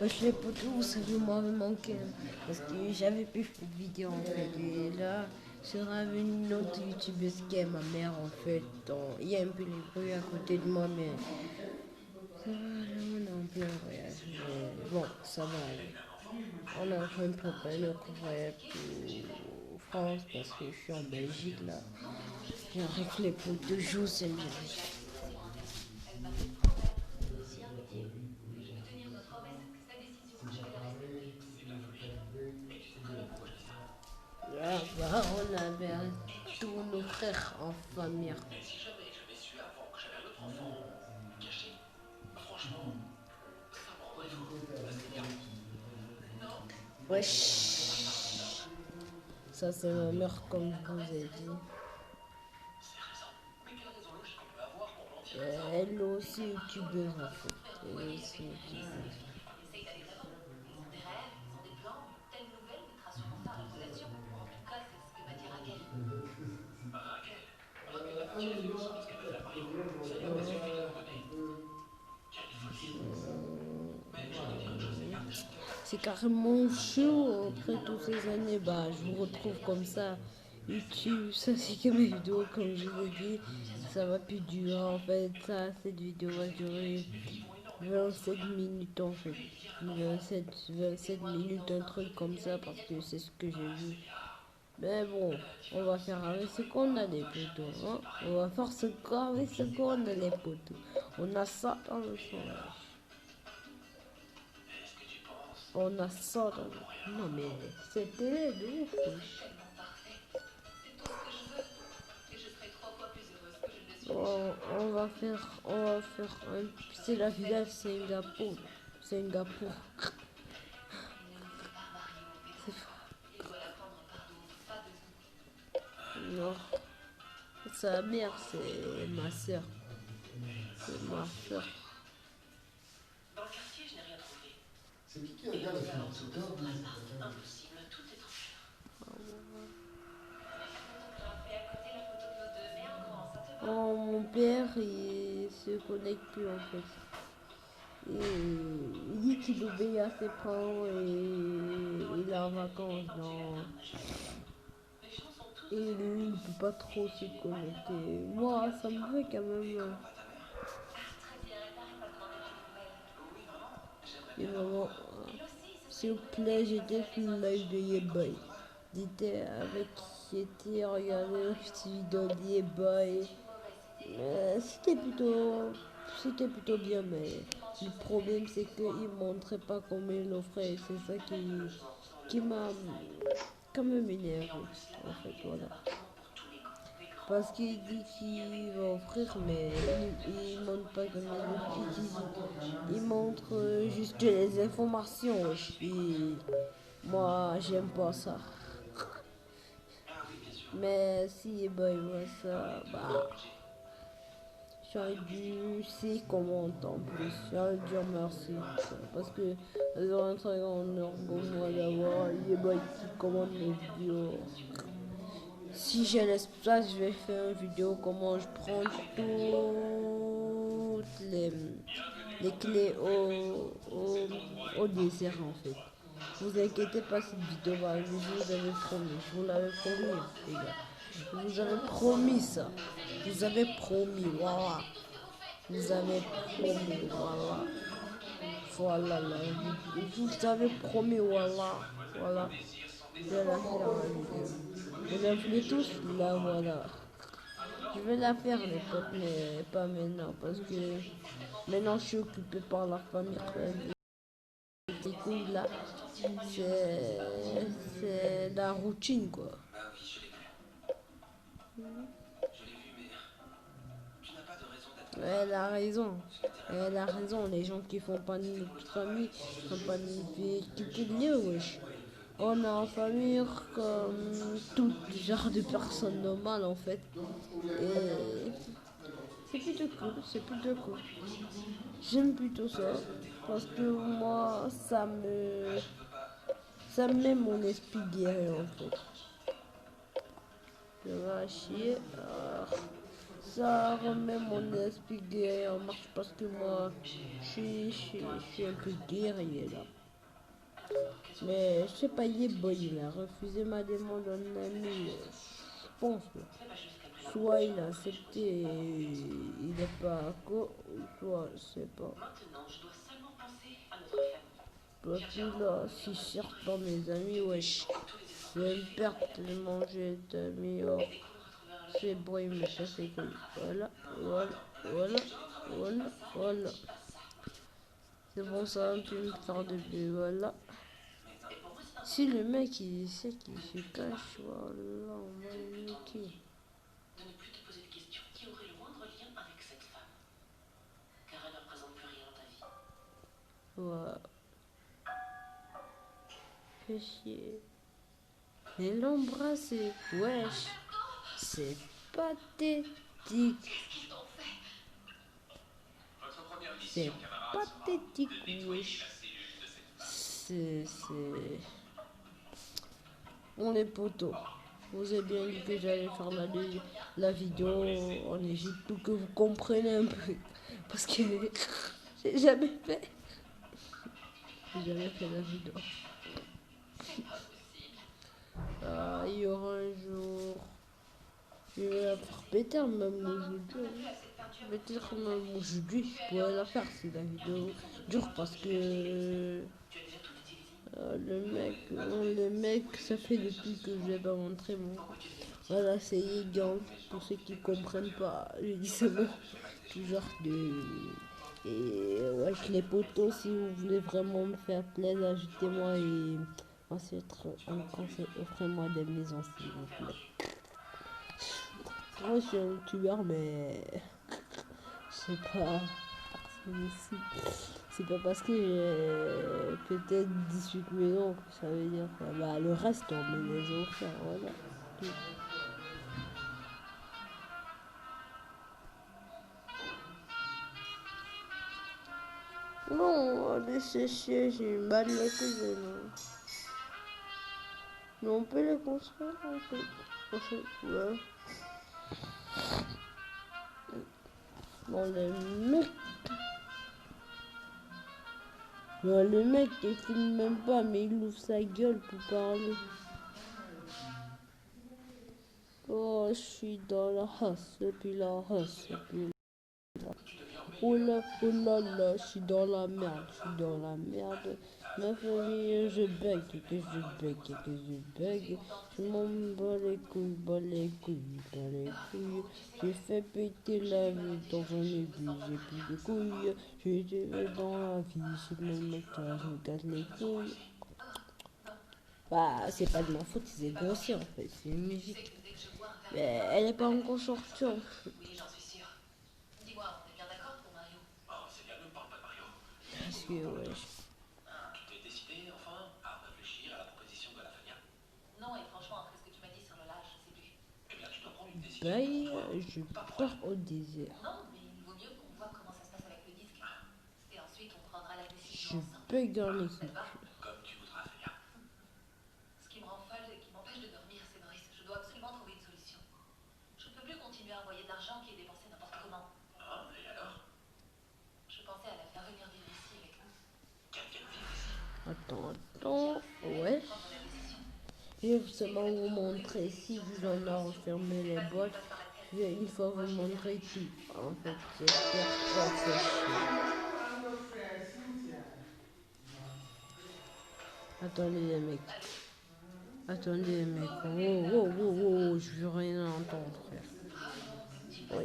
Wesh les potos, ça m'avait manqué. Parce que j'avais plus fait de vidéo en fait. Et là, sur une autre youtubeuse qui est ma mère en fait. Il y a un peu les bruits à côté de moi, mais ça va, là on est en plein voyage. Mais bon, ça va aller. On est en train de préparer notre voyage pour France parce que je suis en Belgique là. J'arrive les potos, je vous aime bien. Là-bas, on avait tous nos frères en famille. Wesh. Ça, c'est ma mère, comme je vous ai dit. Elle aussi youtubeuse en fait. Elle aussi youtubeuse. C'est carrément chaud après toutes ces années. Bah, je vous retrouve comme ça. YouTube, ça c'est que mes vidéos, comme je vous ai dit. Ça va plus durer en fait. Ça, cette vidéo va durer 27 minutes en fait. 27 minutes, un truc comme ça, parce que c'est ce que j'ai vu. Mais bon, on va faire avec ce qu'on a les poteaux. Hein? On va faire ce qu'on a les poteaux. On a ça dans le sang. On a ça dans le... Non mais c'était de ouf. On va faire un... C'est la village Singapour. Singapour. C'est non. Sa mère, c'est ma soeur. C'est ma soeur. C'est qui regarde le film? C'est toi? Oh, mon père, il se connecte plus en fait. Il dit qu'il obéit à ses parents et il est en vacances. Non. Et lui, il ne peut pas trop se connecter. Moi, ça me fait quand même. Et maman, s'il vous plaît, j'étais sur le live de Yeboy. J'étais avec j'étais regardé une petite vidéo de Yeboy. C'était plutôt bien, mais le problème c'est qu'il montrait pas comment il l'offrait. C'est ça qui m'a quand même énervé. En fait, voilà. Parce qu'il dit qu'il va offrir, mais il montre pas comment il montre juste les informations. Et moi, j'aime pas ça. Mais si bah, il voit ça, bah, j'aurais dû c'est comment en plus. J'aurais dû dire merci. Parce que dans un très grand orgueil d'avoir les boys qui commandent mes vidéos. Si j'ai l'espace, je vais faire une vidéo comment je prends toutes les clés au désert en fait. Vous inquiétez pas, cette vidéo va arriver, je vous avais promis, je vous l'avais promis les gars. Je vous avais promis ça. Vous avez promis, voilà. Vous avez promis, voilà. Voilà, là. Vous avez promis, voilà. Voilà. Je vais la faire la vidéo. Vous la voulez tous? Là, voilà. Je vais la faire, les potes, mais pas maintenant. Parce que maintenant, je suis occupé par la famille. C'est cool, là. C'est la routine, quoi. Elle a raison. Elle a raison. Les gens qui font pas de notre famille font pas de vie qui de lieu, wesh. On est en famille comme tout genre de personnes normales en fait. Et c'est plutôt cool, c'est plutôt cool. J'aime plutôt ça. Parce que moi, ça me met mon esprit guéri en fait. Je vais chier. Ça remet mon esprit guerrier en marche parce que moi, je suis un peu guerrier là. Mais je sais pas, il est bon, il a refusé ma demande d'un ami, je pense. Là. Soit il a accepté et il n'est pas accord, soit je sais pas. Puis là, si je cherche pas mes amis, wesh, je vais me perdre tellement j'ai d'amis. Oh, c'est bon, il me casse les couilles. Voilà, voilà, voilà, voilà, voilà. C'est bon, ça va plus me faire de plus, voilà. Si le mec il sait qu'il se cache, voilà, on va le niquer. Voilà, fais chier. Et l'embrasser, wesh, c'est pathétique. C'est pathétique, wesh. C'est... On les potos. Je vous ai bien dit que j'allais faire la vidéo en Égypte pour que vous compreniez un peu. Parce que j'ai jamais fait. J'ai jamais fait la vidéo. Ah, il y aura un jour. Je vais la faire péter même aujourd'hui. Peut-être même aujourd'hui, je pourrais la faire si la vidéo dure parce que le mec, ça fait depuis que je l'ai pas montré mon. Voilà, c'est Yegan. Pour ceux qui comprennent pas, je dis ça même toujours de. Et ouais, les potos, si vous voulez vraiment me faire plaisir, ajoutez-moi et ensuite, offrez-moi des maisons s'il vous plaît. Moi, je suis un youtubeur, mais je sais pas. C'est pas parce que j'ai peut-être 18 maisons que ça veut dire. Bah, le reste, on me les a offerts, voilà. Non, allez sécher, j'ai mal les couilles, non. Mais on peut les construire, en fait. Ouais. Bon, le mec, il filme même pas, mais il ouvre sa gueule pour parler. Oh, je suis dans la race, depuis la race, depuis là. Oh là, je suis dans la merde, je suis dans la merde. Ma famille, je bug, que je bug, que je bug. Je m'en bats les couilles, bats les couilles, bats les couilles. J'ai fait péter la vie dans un aigu, j'ai plus de couilles. J'ai été dans la vie, c'est le mec je me casse les couilles. Bah, c'est pas de ma faute, c'est grossier en fait, c'est une musique. Mais elle est pas encore sortie en fait. Parce que, ouais. Bye, je pars au désert. Je bug dans l'équipe. Attends, ouais. Je vais seulement vous montrer si vous en avez enfermé les boîtes. Je vais une fois vous montrer tout. En fait, j'espère pas faire chier. Attendez les mecs. Attendez les mecs. Oh, je veux rien entendre, frère. Oui,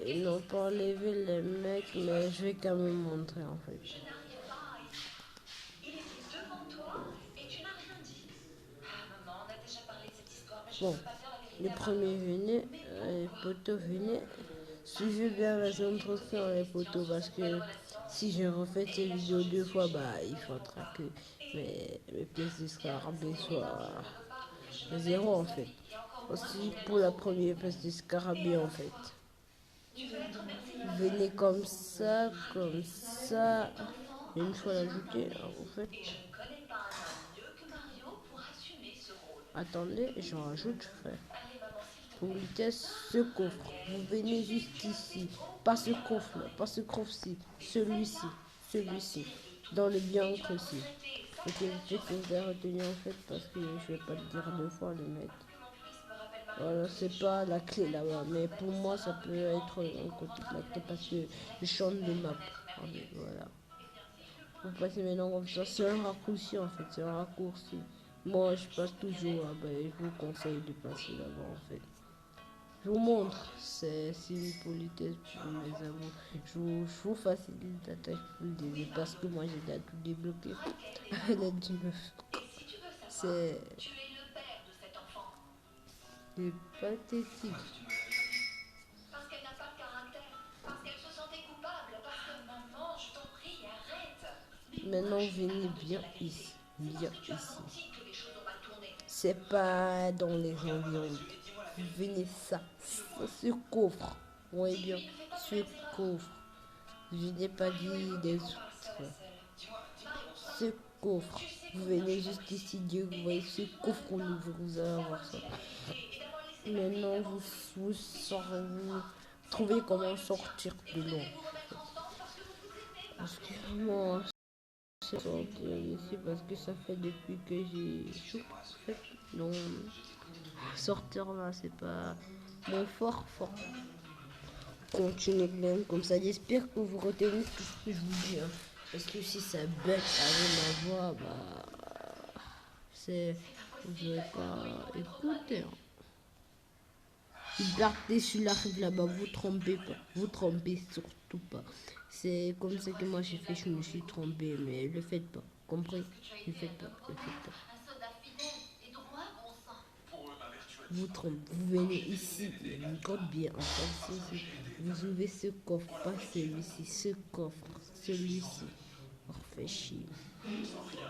ils n'ont pas enlevé les mecs, mais je vais quand même montrer en fait. Bon, les premiers venaient, les poteaux venaient. Suivez bien les instructions les poteaux parce que si je refais ces vidéos deux fois, bah il faudra que mes pièces de scarabée soient zéro en fait. Aussi pour la première pièce de scarabée en fait. Venez comme ça, comme ça. Une fois l'ajouter en fait. Attendez, j'en rajoute frère. Politesse, ce coffre. Vous venez juste ici. Pas ce coffre-là, pas ce coffre-ci. Celui-ci, celui-ci. Dans le bien ici. Ok, je sais que vous avez retenu en fait parce que je vais pas le dire deux fois le mec. Voilà, c'est pas la clé là-bas, mais pour moi ça peut être un côté de la clé parce que je chante de map. Allez, voilà. Vous passez maintenant comme ça, c'est un raccourci en fait, c'est un raccourci. Moi je passe toujours là-bas et je vous conseille de passer là-bas en fait. Je vous montre, c'est une politesse pour mes amis. Je vous facilite la tâche pour le début parce que moi j'ai déjà tout débloqué avec l'aide du meuf. C'est pathétique. Parce qu'elle n'a pas de caractère, parce qu'elle se sentait coupable, parce que maman, je t'en prie, arrête. Maintenant venez bien ici, bien Tu as ici. senti que les choses ont mal tourné. C'est pas dans les environs. Venez ça, ce coffre. Oui bien, ce coffre. Je n'ai pas dit des autres. Ce coffre. Vous venez juste ici, Dieu, vous voyez ce coffre qu'on ouvre, vous allez voir ça. Maintenant, vous trouvez comment sortir de l'eau. Parce que moi, je suis sortir ici parce que ça fait depuis que j'ai chaud. En fait, non, sortir là, c'est pas mon fort. Continuez même comme ça. J'espère que vous retenez tout ce que je vous dis. Hein. Parce que si ça bête avec ma voix, vous n'allez pas écouter. Hein. Partez sur la rive là-bas, vous trompez pas. Vous trompez surtout pas. C'est comme ça que moi j'ai fait, je me suis trompé, mais le faites pas. Compris? Ne faites pas, le faites pas. Un soldat fidèle et droit, bon sang. Vous trompez, vous venez ici, il y a une corde bien en face ici. Vous ouvrez ce coffre, pas celui-ci, ce coffre, celui-ci. Fait chier.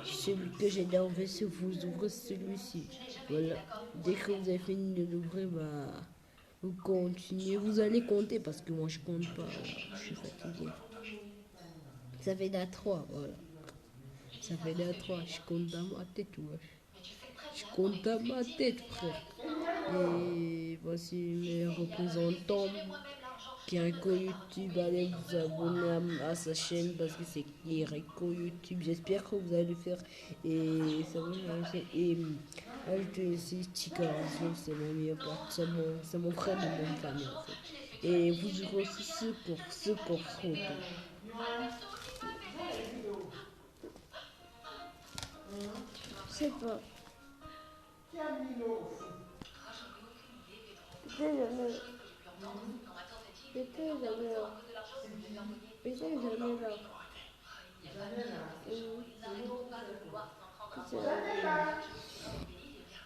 Celui que j'ai dans le vaisseau, vous ouvrez celui-ci. Voilà. Dès que vous avez fini de l'ouvrir, vous continuez. Vous allez compter parce que moi je compte pas. Je suis fatigué. Ça fait d'un 3, voilà. Ça fait d'un 3. Je compte dans ma tête, ouais. Je compte dans ma tête, frère. Et voici mes représentants qui est Rico YouTube. Allez vous abonner à sa chaîne parce que c'est Rico YouTube. J'espère que vous allez le faire. Et ça va et ajoutez aussi Chica, c'est mon meilleur pote. C'est mon frère de mon famille en fait. Et vous aurez aussi ce pour photo. Je sais pas. J'étais jamais là.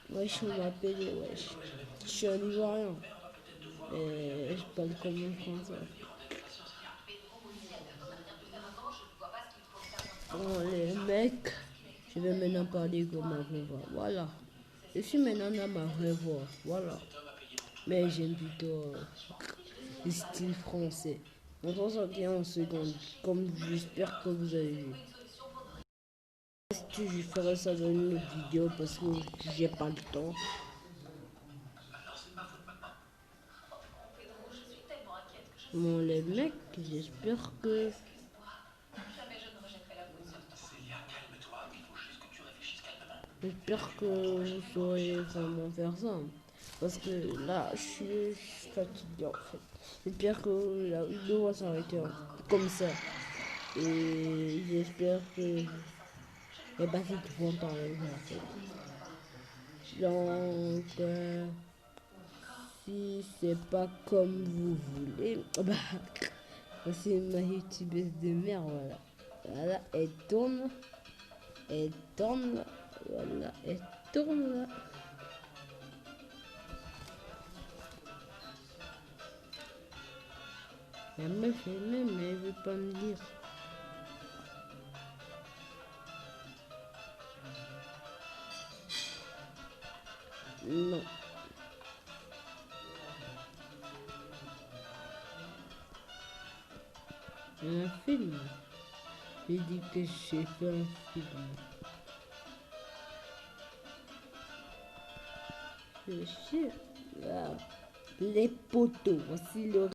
Wesh, on m'appelle, wesh. Je suis un Ivoirien. Et je parle comme un Français. Bon, les mecs, je vais maintenant parler comme ma vraie voix. Voilà. Je suis maintenant dans ma vraie voix. Voilà. Mais j'aime plutôt le style français. On s'en sortir en seconde, comme j'espère que vous avez vu. Je ferai ça dans une autre vidéo parce que j'ai pas le temps. Bon les mecs, j'espère que... J'espère que vous saurez vraiment faire ça. Parce que là, je suis fatigué en fait. J'espère que la vidéo va s'arrêter comme ça. Et j'espère que... Et bah c'est tout bon temps en fait. Donc... si c'est pas comme vous voulez, c'est ma youtubeuse de merde, voilà. Voilà, elle tourne, voilà, elle tourne là. La meuf elle-même, elle veut pas me dire. Non. Un film. J'ai dit que j'ai fait un film. Je suis sûr. Là. les poteaux. Voici le